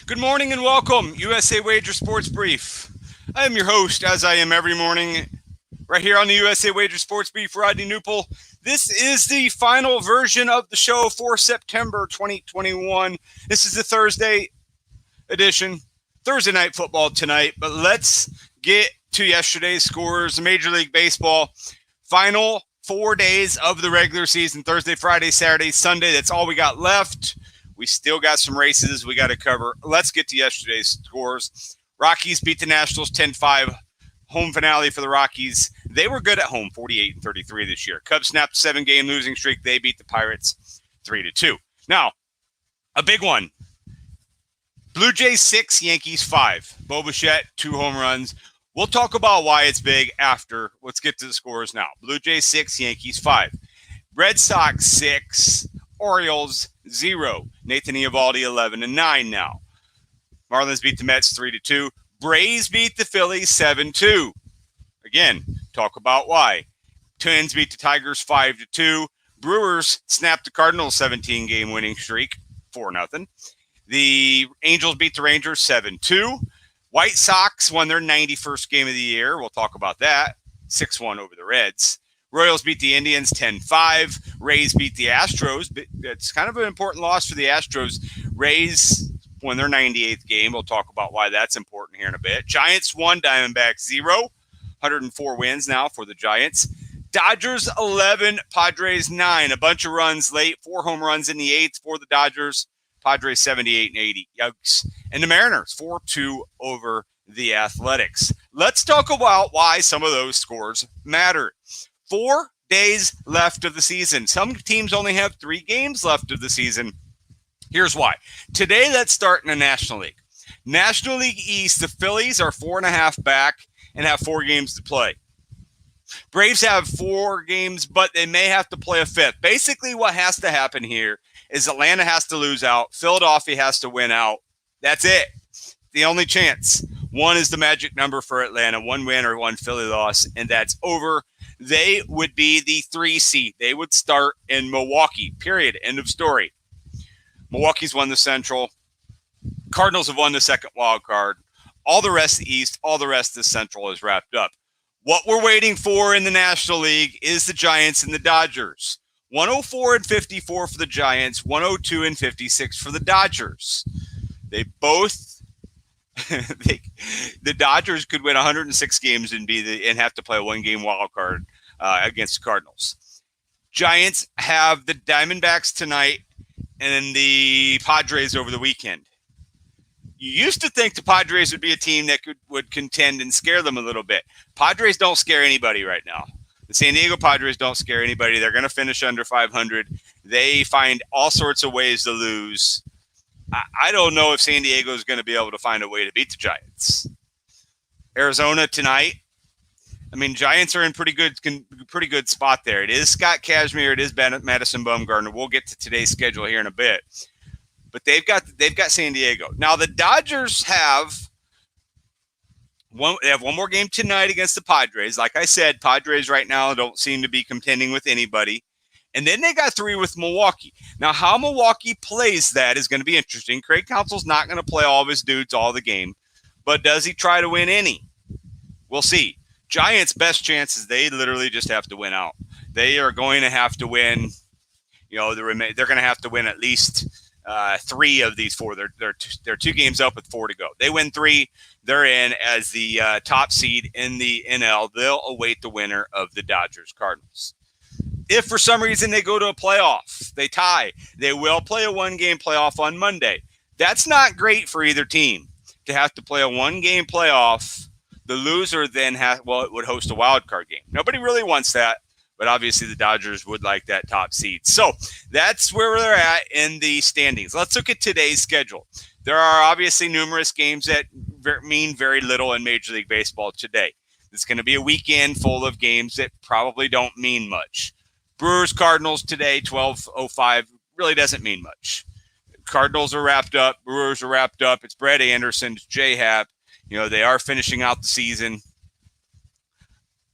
Good morning and welcome, USA Wager Sports Brief. I am your host, as I am every morning, right here on the USA Wager Sports Brief, Rodney Knuppel. This is the final version of the show for September 2021. This is the Thursday edition, Thursday night football tonight, but let's get to yesterday's scores. Major League Baseball, final 4 days of the regular season, Thursday, Friday, Saturday, Sunday. That's all we got left. We still got some races we got to cover. Let's get to yesterday's scores. Rockies beat the Nationals 10-5. Home finale for the Rockies. They were good at home, 48-33 this year. Cubs snapped a 7-game losing streak. They beat the Pirates 3-2. Now, a big one. Blue Jays 6, Yankees 5. Bo Bichette, 2 home runs. We'll talk about why it's big after. Let's get to the scores now. Blue Jays 6, Yankees 5. Red Sox 6, Orioles 0. Nathan Eovaldi 11-9 now. Marlins beat the Mets 3-2. Braves beat the Phillies 7-2. Again, talk about why. Twins beat the Tigers 5-2. Brewers snapped the Cardinals 17-game winning streak 4-0. The Angels beat the Rangers 7-2. White Sox won their 91st game of the year. We'll talk about that. 6-1 over the Reds. Royals beat the Indians 10-5. Rays beat the Astros. It's kind of an important loss for the Astros. Rays won their 98th game. We'll talk about why that's important here in a bit. Giants 1, Diamondbacks 0. 104 wins now for the Giants. Dodgers 11, Padres 9. A bunch of runs late. 4 home runs in the 8th for the Dodgers. Padres 78-80. Yikes. And the Mariners 4-2 over the Athletics. Let's talk about why some of those scores matter. 4 days left of the season. Some teams only have 3 games left of the season. Here's why. Today, let's start in the National League. National League East, the Phillies are 4.5 back and have 4 games to play. Braves have 4 games, but they may have to play a 5th. Basically, what has to happen here is Atlanta has to lose out. Philadelphia has to win out. That's it. The only chance. 1 is the magic number for Atlanta. 1 win or 1 Philly loss, and that's over. They would be the 3 seed. They would start in Milwaukee, period. End of story. Milwaukee's won the Central. Cardinals have won the second wild card. All the rest of the East, all the rest of the Central is wrapped up. What we're waiting for in the National League is the Giants and the Dodgers. 104-54 for the Giants, 102-56 for the Dodgers. They both the Dodgers could win 106 games and have to play a 1-game wild card against the Cardinals. Giants have the Diamondbacks tonight and the Padres over the weekend. You used to think the Padres would be a team that would contend and scare them a little bit. Padres don't scare anybody right now. The San Diego Padres don't scare anybody. They're going to finish under 500. They find all sorts of ways to lose. I don't know if San Diego is going to be able to find a way to beat the Giants. Arizona tonight. I mean, Giants are in pretty good spot there. It is Scott Kazmir. It is Madison Bumgarner. We'll get to today's schedule here in a bit. But they've got San Diego. Now the Dodgers have one more game tonight against the Padres. Like I said, Padres right now don't seem to be contending with anybody. And then they got 3 with Milwaukee. Now, how Milwaukee plays that is going to be interesting. Craig Counsell's not going to play all of his dudes all the game. But does he try to win any? We'll see. Giants' best chances, they literally just have to win out. They are going to have to win. They're going to have to win at least 3 of these 4. They're 2 games up with 4 to go. They win 3. They're in as the top seed in the NL. They'll await the winner of the Dodgers-Cardinals. If for some reason they go to a playoff, they tie, they will play a 1-game playoff on Monday. That's not great for either team to have to play a 1-game playoff. The loser then it would host a wild card game. Nobody really wants that, but obviously the Dodgers would like that top seed. So that's where they're at in the standings. Let's look at today's schedule. There are obviously numerous games that mean very little in Major League Baseball today. It's going to be a weekend full of games that probably don't mean much. Brewers, Cardinals today, 12:05, really doesn't mean much. Cardinals are wrapped up. Brewers are wrapped up. It's Brett Anderson. It's J-Happ. They are finishing out the season.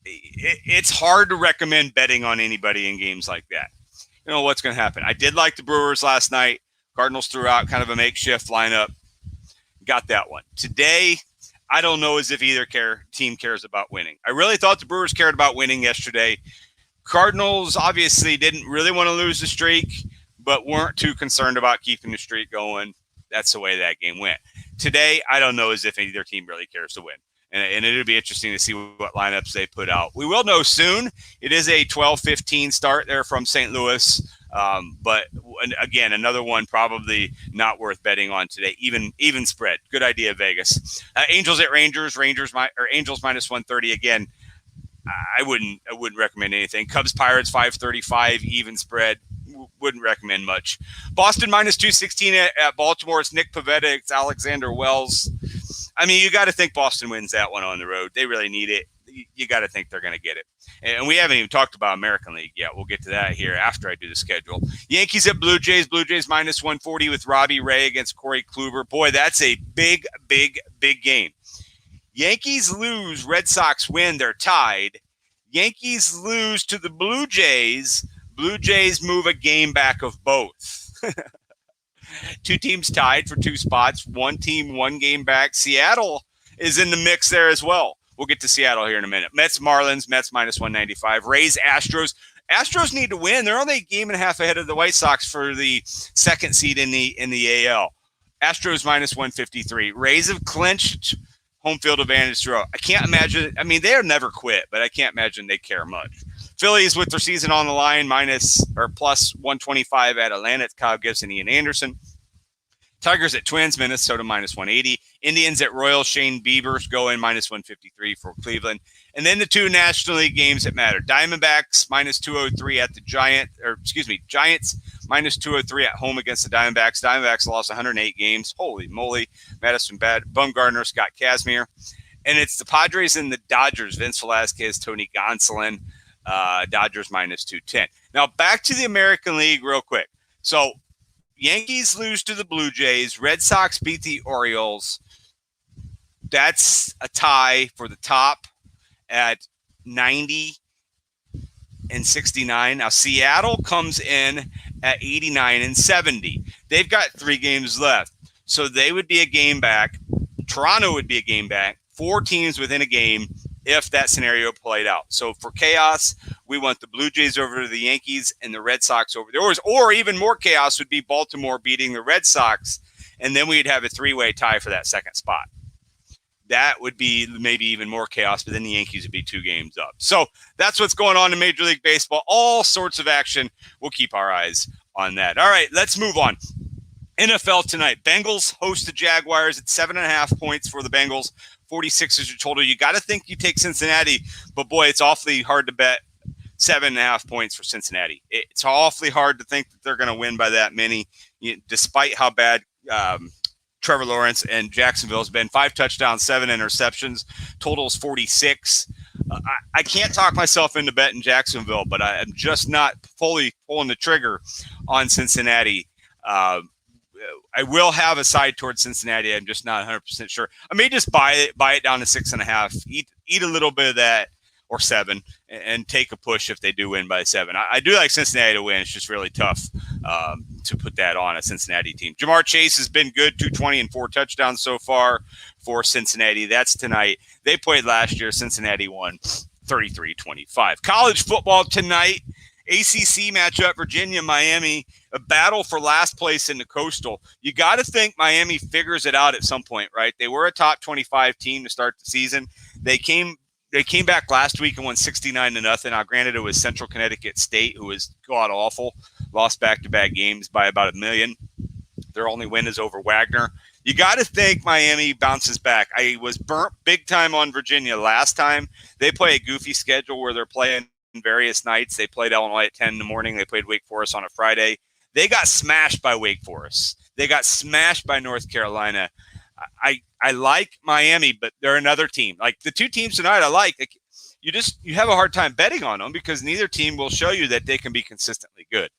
It's hard to recommend betting on anybody in games like that. What's going to happen. I did like the Brewers last night. Cardinals threw out kind of a makeshift lineup. Got that one. Today, I don't know as if either team cares about winning. I really thought the Brewers cared about winning yesterday. Cardinals obviously didn't really want to lose the streak, but weren't too concerned about keeping the streak going. That's the way that game went. Today, I don't know as if either team really cares to win. And it'll be interesting to see what lineups they put out. We will know soon. It is a 12-15 start there from St. Louis. But again, another one probably not worth betting on today. Even spread. Good idea, Vegas. Angels at Rangers. Angels minus 130 again. I wouldn't recommend anything. Cubs Pirates 535 even spread. Wouldn't recommend much. Boston minus 216 at Baltimore. It's Nick Pivetta. It's Alexander Wells. I mean, you got to think Boston wins that one on the road. They really need it. You got to think they're going to get it. And we haven't even talked about American League yet. We'll get to that here after I do the schedule. Yankees at Blue Jays. Blue Jays minus 140 with Robbie Ray against Corey Kluber. Boy, that's a big game. Yankees lose. Red Sox win. They're tied. Yankees lose to the Blue Jays. Blue Jays move a game back of both. Two teams tied for two spots. One team, one game back. Seattle is in the mix there as well. We'll get to Seattle here in a minute. Mets, Marlins. Mets minus 195. Rays, Astros. Astros need to win. They're only a game and a half ahead of the White Sox for the second seed in the AL. Astros minus 153. Rays have clinched home field advantage throughout. I can't imagine. I mean, they'll never quit, but I can't imagine they care much. Phillies with their season on the line plus 125 at Atlanta. It's Kyle Gibson, Ian Anderson. Tigers at Twins, Minnesota minus 180. Indians at Royals, Shane Bieber's going minus 153 for Cleveland. And then the two National League games that matter. Diamondbacks minus 203 at the Giants minus 203 at home against the Diamondbacks. Diamondbacks lost 108 games. Holy moly. Madison Bumgarner, Scott Kazmir. And it's the Padres and the Dodgers, Vince Velasquez, Tony Gonsolin. Dodgers minus 210. Now back to the American League real quick. So Yankees lose to the Blue Jays. Red Sox beat the Orioles. That's a tie for the top at 90 and 69. Now Seattle comes in at 89 and 70. They've got 3 games left. So they would be a game back. Toronto would be a game back. 4 teams within a game if that scenario played out. So for chaos, we want the Blue Jays over the Yankees and the Red Sox over the Orioles. Or even more chaos would be Baltimore beating the Red Sox, and then we'd have a 3-way tie for that second spot. That would be maybe even more chaos, but then the Yankees would be 2 games up. So that's what's going on in Major League Baseball. All sorts of action. We'll keep our eyes on that. All right, let's move on. NFL tonight. Bengals host the Jaguars at 7.5 points for the Bengals. 46 is your total. You got to think you take Cincinnati, but boy, it's awfully hard to bet 7.5 points for Cincinnati. It's awfully hard to think that they're going to win by that many, despite how bad Trevor Lawrence and Jacksonville has been. 5 touchdowns, 7 interceptions. Totals 46. I can't talk myself into betting Jacksonville, but I am just not fully pulling the trigger on Cincinnati. I will have a side towards Cincinnati. I'm just not 100% sure. I may just buy it down to 6.5, eat a little bit of that, or 7, and take a push if they do win by 7. I do like Cincinnati to win. It's just really tough to put that on a Cincinnati team. Jamar Chase has been good, 220 and 4 touchdowns so far for Cincinnati. That's tonight. They played last year. Cincinnati won 33-25. College football tonight. ACC matchup, Virginia, Miami, a battle for last place in the Coastal. You got to think Miami figures it out at some point, right? They were a top 25 team to start the season. They came back last week and won 69-0. Now, granted, it was Central Connecticut State, who was god-awful, lost back-to-back games by about 1 million. Their only win is over Wagner. You got to think Miami bounces back. I was burnt big time on Virginia last time. They play a goofy schedule where they're playing various nights. They played Illinois at 10 in the morning. They played Wake Forest on a Friday. They got smashed by Wake Forest. They got smashed by North Carolina. I like Miami, but they're another team. Like the 2 teams tonight I like you have a hard time betting on them because neither team will show you that they can be consistently good.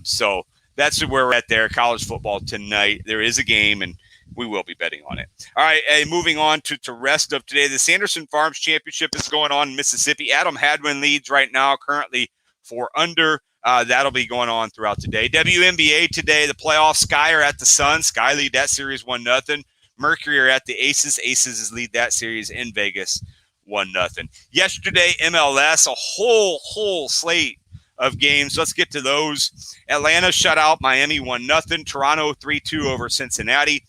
So that's where we're at there. College football tonight. There is a game, and we will be betting on it. All right, moving on to rest of today. The Sanderson Farms Championship is going on in Mississippi. Adam Hadwin leads right now, currently 4 under. That'll be going on throughout the day. WNBA today, the playoffs. Sky are at the Sun. Sky lead that series 1-0. Mercury are at the Aces. Aces lead that series in Vegas 1-0. Yesterday, MLS, a whole slate of games. Let's get to those. Atlanta shut out Miami 1-0. Toronto 3-2 over Cincinnati.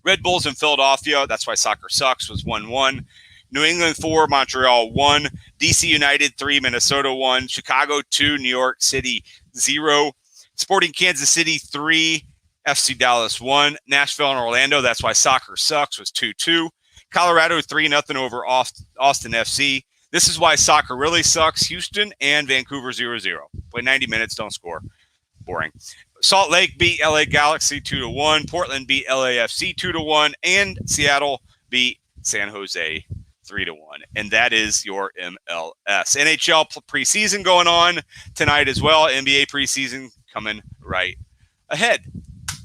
Red Bulls in Philadelphia, that's why soccer sucks, was 1-1. New England 4, Montreal 1. DC United 3, Minnesota 1. Chicago 2, New York City 0. Sporting Kansas City 3, FC Dallas 1. Nashville and Orlando, that's why soccer sucks, was 2-2. Colorado 3-0 over Austin FC. This is why soccer really sucks. Houston and Vancouver 0-0. Play 90 minutes, don't score. Boring. Salt Lake beat LA Galaxy 2-1. Portland beat LAFC 2-1. And Seattle beat San Jose 3-1. And that is your MLS. NHL preseason going on tonight as well. NBA preseason coming right ahead.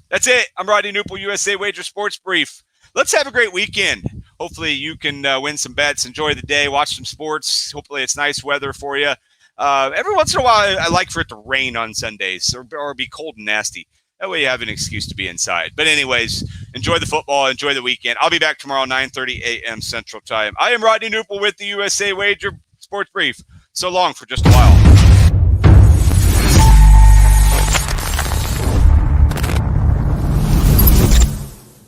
That's it. I'm Rodney Knuppel, USA Wager Sports Brief. Let's have a great weekend. Hopefully you can win some bets, enjoy the day, watch some sports. Hopefully it's nice weather for you. Every once in a while, I like for it to rain on Sundays or be cold and nasty. That way you have an excuse to be inside. But anyways, enjoy the football, enjoy the weekend. I'll be back tomorrow, 9:30 a.m. Central Time. I am Rodney Knuppel with the USA Wager Sports Brief. So long for just a while.